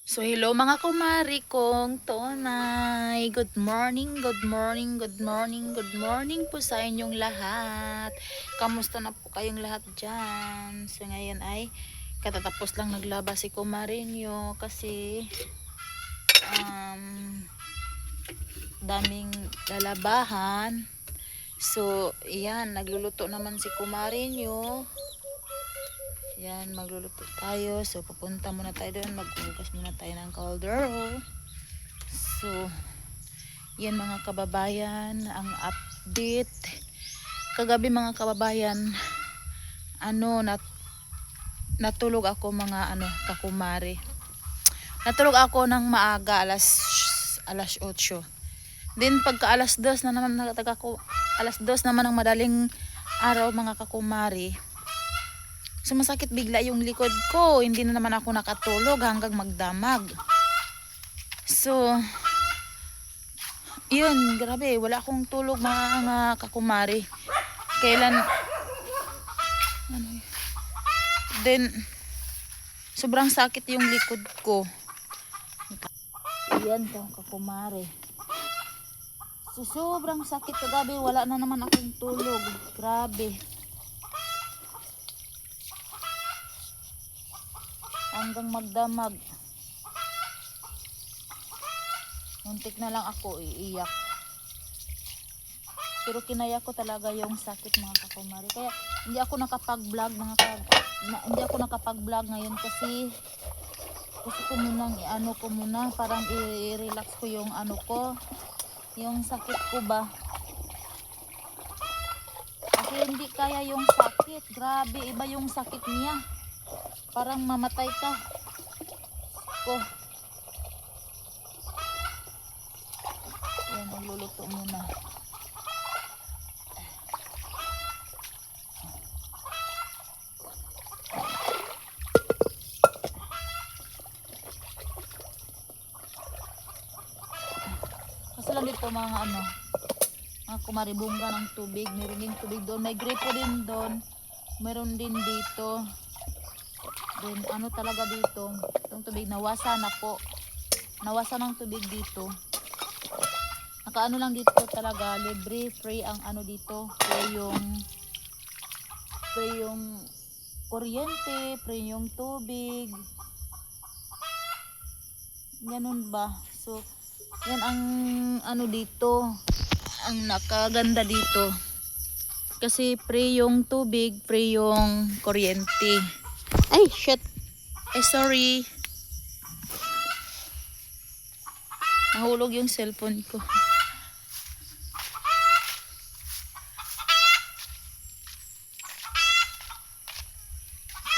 So hello mga kumari kong tonay. Good morning, good morning, good morning, good morning po sa inyong lahat. Kamusta na po kayong lahat dyan? So ngayon ay katatapos lang naglaba si Kumarinyo kasi daming lalabahan. So yan, nagluluto naman si Kumarinyo. Yan, magluluto tayo. So, pupunta muna tayo doon. Maghugas muna tayo ng kaldero. So, yan mga kababayan, ang update. Kagabi mga kababayan, natulog ako mga kakumari. Natulog ako ng maaga, alas 8. Then, pagka alas 2 na naman, alas 2 naman ng madaling araw mga kakumari, sumasakit bigla yung likod ko. Hindi na naman ako nakatulog hanggang magdamag. So, yun, grabe. Wala akong tulog mga kakumari. Then, sobrang sakit yung likod ko. Yan to, kakumari. So, sobrang sakit kagabi. Wala na naman akong tulog. Grabe. Hanggang magdamag. Muntik na lang ako iiyak. Pero kinaya ko talaga yung sakit mga kakumari. Kaya hindi ako nakapag-vlog hindi ako nakapag-vlog ngayon kasi gusto ko munang ko muna, parang i-relax ko yung yung sakit ko ba. Kasi hindi kaya yung sakit. Grabe, iba yung sakit niya. Parang mamatay ka. Yan, magluluto muna. Kasi lang dito mga kumaribungga ng tubig. Meron din tubig doon. May gripo din doon. Meron din dito. Then talaga dito. Itong tubig nawasa na po. Nawasa ng tubig dito. Nakaano lang dito talaga. Libre, free ang dito. Free yung kuryente. Free yung tubig. Ganun ba? So, yan ang dito. Ang nakaganda dito. Kasi free yung tubig, free yung kuryente. Ay, shit. Ay, sorry. Nahulog yung cellphone ko.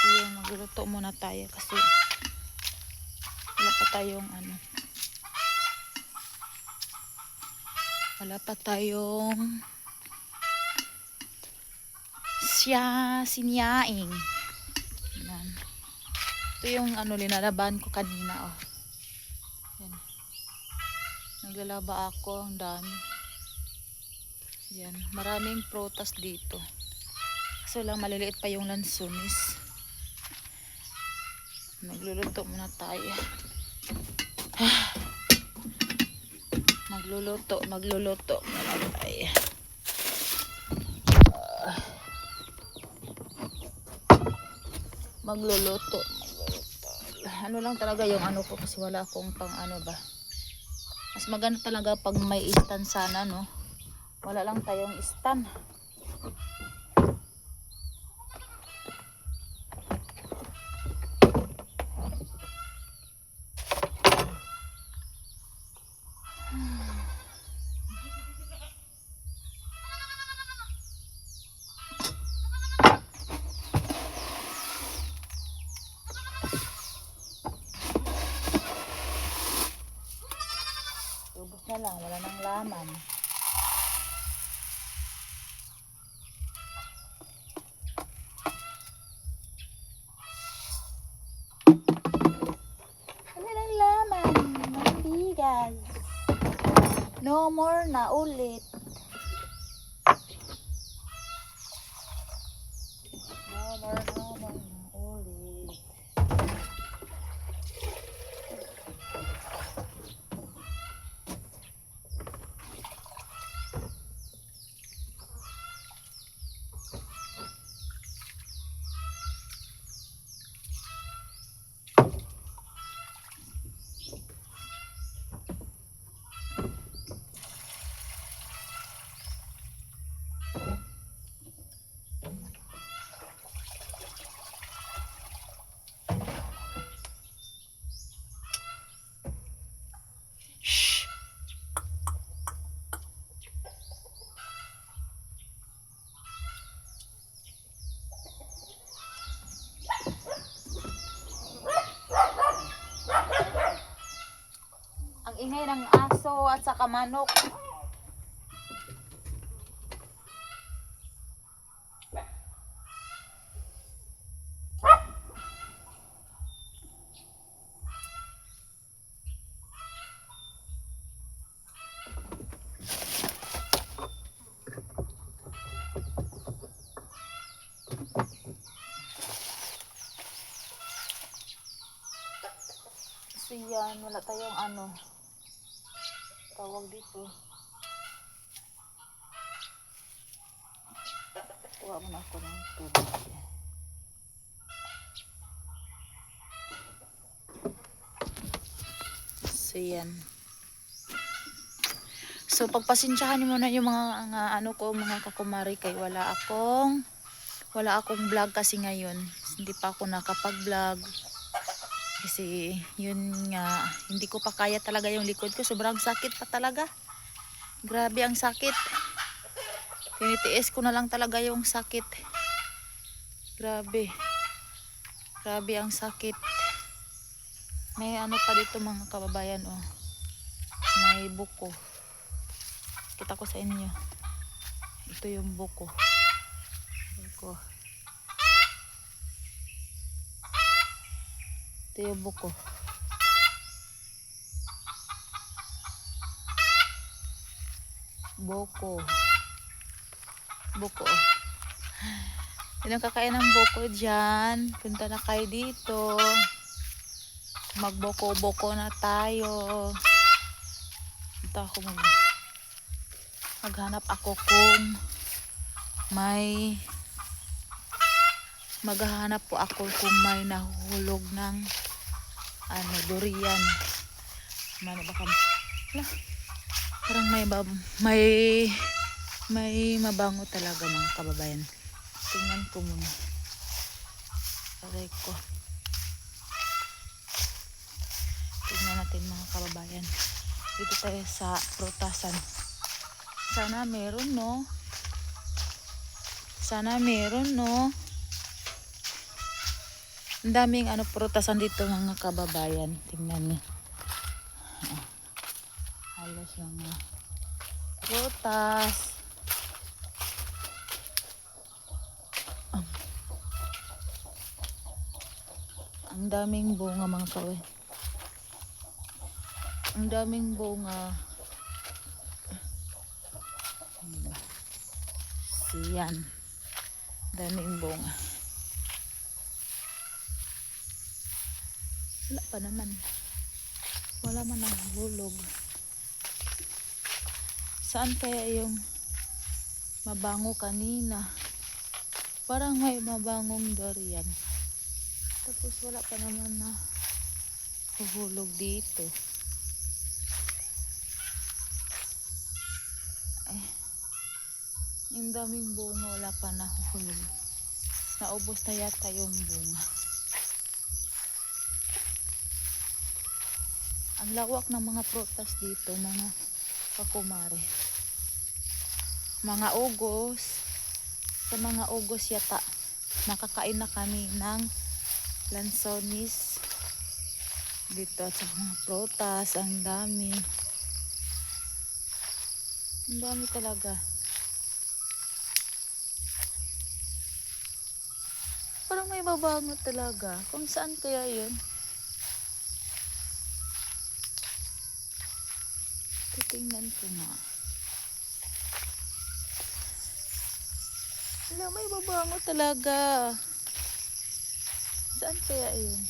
Sige, magluluto muna tayo kasi wala pa tayong sinyaing. Yan. Ito yung linalaban ko kanina, oh. Yan. Naglalaba ako, ang dami. Yan, maraming prutas dito. Kaso lang maliliit pa yung lansunis. Magluluto muna tayo. Magluluto muna tayo. Magluluto. Lang talaga yung ko kasi wala akong pang ba. Mas maganda talaga pag may stand sana, no? Wala lang tayong stand. Ubos na lang, wala nang laman. Wala nang laman, mabigas. No more na ulit. No more na ulit. ingay ng aso at saka manok. So yan, wala tayong ano, tawag dito. Kuha mo na ako ng tubig. So yan. So pagpasensyahan mo na yung mga ano ko, mga kakumari, kay wala akong vlog kasi ngayon. Hindi pa ako nakapag-vlog. Kasi yun nga, hindi ko pa kaya talaga yung likod ko. Sobrang sakit pa talaga. Grabe ang sakit. Tinitiis ko na lang talaga yung sakit. Grabe. Grabe ang sakit. May ano pa dito mga kababayan, oh. May buko. Kita ko sa inyo. Ito yung buko. Buko. Ito yung buko. Buko. Buko. Yung kakain ng buko dyan. Punta na kayo dito. Magbuko-buko na tayo. Punta ako muna. Maghanap ako kung may maghahanap po ako kung may nahuhulog ng ano, durian. Mano baka parang may mabango talaga mga kababayan. Tingnan ko muna. Aray ko. Tingnan natin mga kababayan. Dito tayo sa prutasan. Sana meron, no? Sana meron, no? Ang daming ano, prutasan dito mga kababayan. Tingnan niyo. Halos mga prutas. Ang daming bunga mga kababayan. Ang daming bunga. Siyan. Daming bunga. Wala pa naman. Wala man ang hulog. Saan kaya yung mabango kanina? Parang may mabangong durian. Tapos wala pa naman na huhulog dito. Ay, yung daming bunga, wala pa na huhulog. Naubos na yata yung bunga. Ang lawak ng mga prutas dito, mga kakumare. Mga ugos. Sa mga ugos yata, nakakain na kami ng lansonis. Dito at sa mga prutas, ang dami. Ang dami talaga. Parang may babango talaga. Kung saan kaya yun? Titingnan ko nga. Wala, may babango talaga. Saan kaya yun?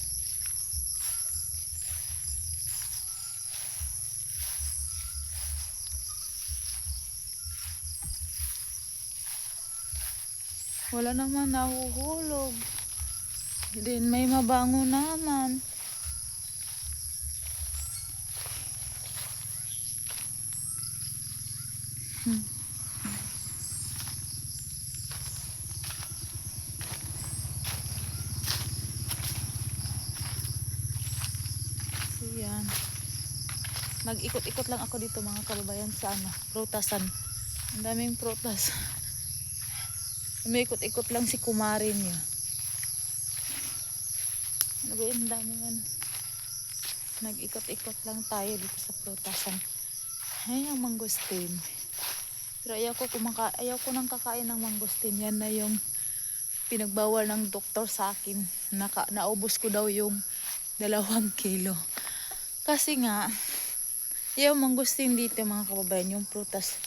Wala naman nahuhulog. Then may mabango naman. So yan. Nag-ikot-ikot lang ako dito mga kababayan sa ano, prutasan. Ang daming prutas. Umikot-ikot lang si kumarin niya. Ano ba yun? Ang daming ano. Nag-ikot-ikot lang tayo dito sa prutasan. Ay, ang mangustin. Pero ayaw ko nang kakain ng mangustin. Yan na yung pinagbawal ng doktor sa akin. Naubos ko daw yung 2 kilo. Kasi nga, yung mangustin dito mga kababayan, yung prutas,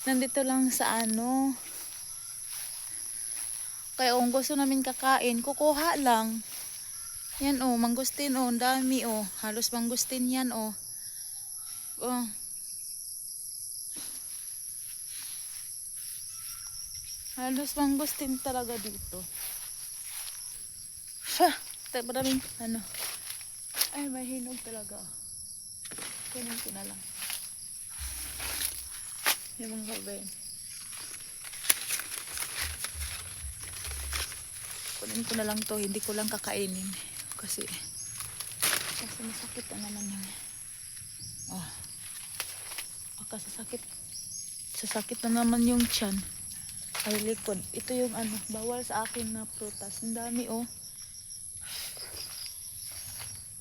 nandito lang sa ano. Kaya kung gusto namin kakain, kukuha lang. Yan oh, mangustin oh, ang dami oh. Halos mangustin yan oh. Oh. Halos mangustin talaga dito. Maraming ano. Ay, may hinog talaga. Kunin ko na lang. Yung mga kabayan. Kunin ko na lang to. Hindi ko lang kakainin. Kasi masakit na naman yun. Oh. Baka sasakit na naman yung tiyan. Ay, likod. Ito yung ano, bawal sa akin na prutas. Ang dami oh.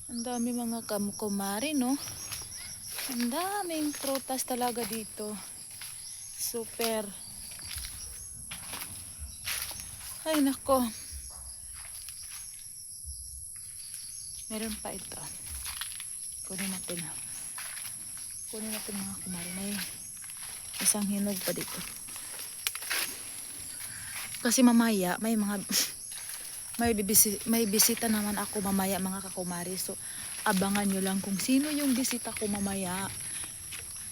Ang dami mga kumari no. Ang daming prutas talaga dito. Super. Ay nako. Meron pa ito. Kunin natin mga kumari. May isang hinog pa dito. Kasi mamaya may mga may bisita naman ako mamaya mga kakumari. So abangan nyo lang kung sino yung bisita ko mamaya.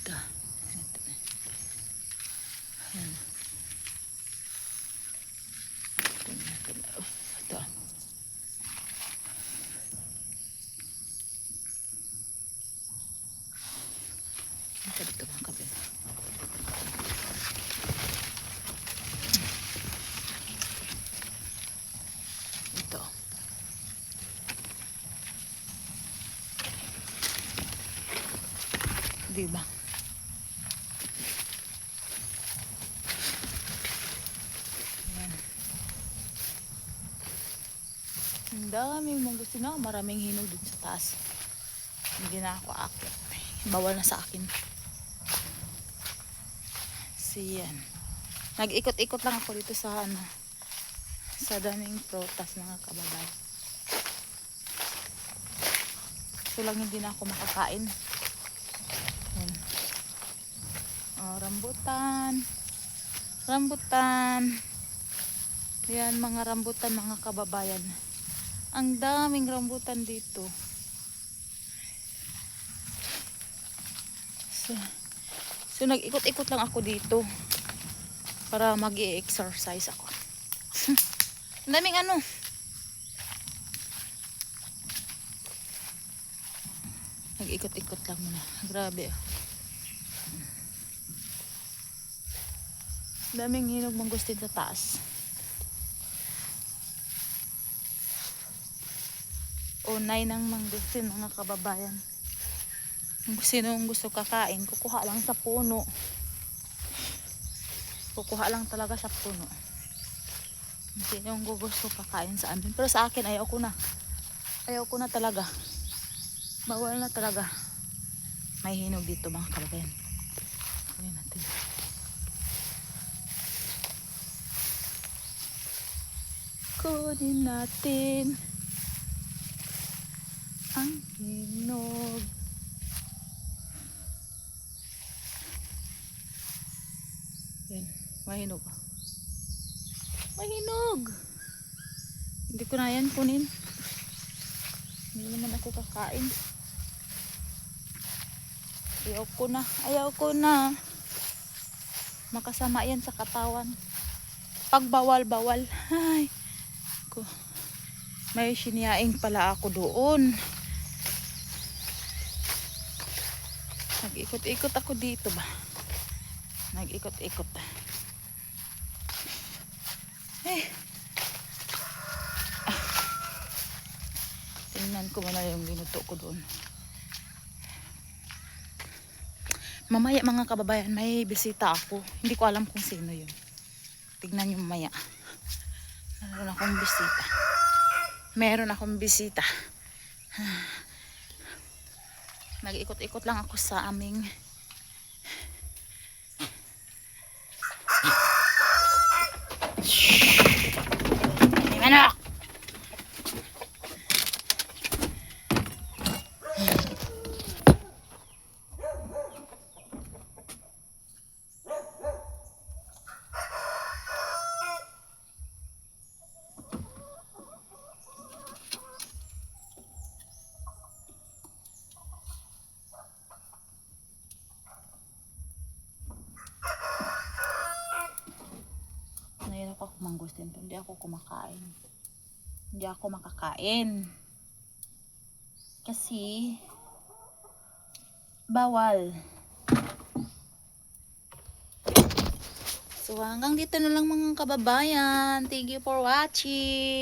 Ito. Ayan. Ito. Ito dito mga kabila. Ito. Diba? Ayan. Ang daming mangustin na. Maraming hinog dun sa taas. Hindi na ako akit. Bawal na sa akin. Siyan. Nag-ikot-ikot lang ako dito sa ano. Sa daming prutas mga kababayan. So lang hindi na ako makakain. Ayan. Oh, rambutan. Rambutan. Ayan mga rambutan mga kababayan. Ang daming rambutan dito. So nag-ikot-ikot lang ako dito para mag-i-exercise ako. Ang daming ano. Nag-ikot-ikot lang muna. Grabe oh. Daming hinog mangustin sa taas. Unay ng mangustin mga kababayan. Kung sinong gusto kakain, kukuha lang sa puno. Kukuha lang talaga sa puno. Kung sinong gusto kakain sa amin. Pero sa akin, ayaw ko na. Ayaw ko na talaga. Bawal na talaga. May hinog dito mga kababayan. Kunin natin. Kunin natin ang hinog. Yan, mahinog. Mahinog! Hindi ko na yan kunin. Hindi naman ako kakain. Ayaw ko na. Makasama yan sa katawan. Pag bawal. Ay, may siniyaing pala ako doon. Nag-ikot-ikot ako dito ba? Nag-ikot-ikot. Tingnan ko muna yung ginuto ko doon. Mamaya mga kababayan, may bisita ako. Hindi ko alam kung sino yun. Tignan nyo mamaya. Meron akong bisita. Nag-ikot-ikot lang ako sa aming manok. Ngayon ako mangustin to. Hindi ako kumakain. Hindi ako makakain. Kasi bawal. So hanggang dito na lang mga kababayan. Thank you for watching.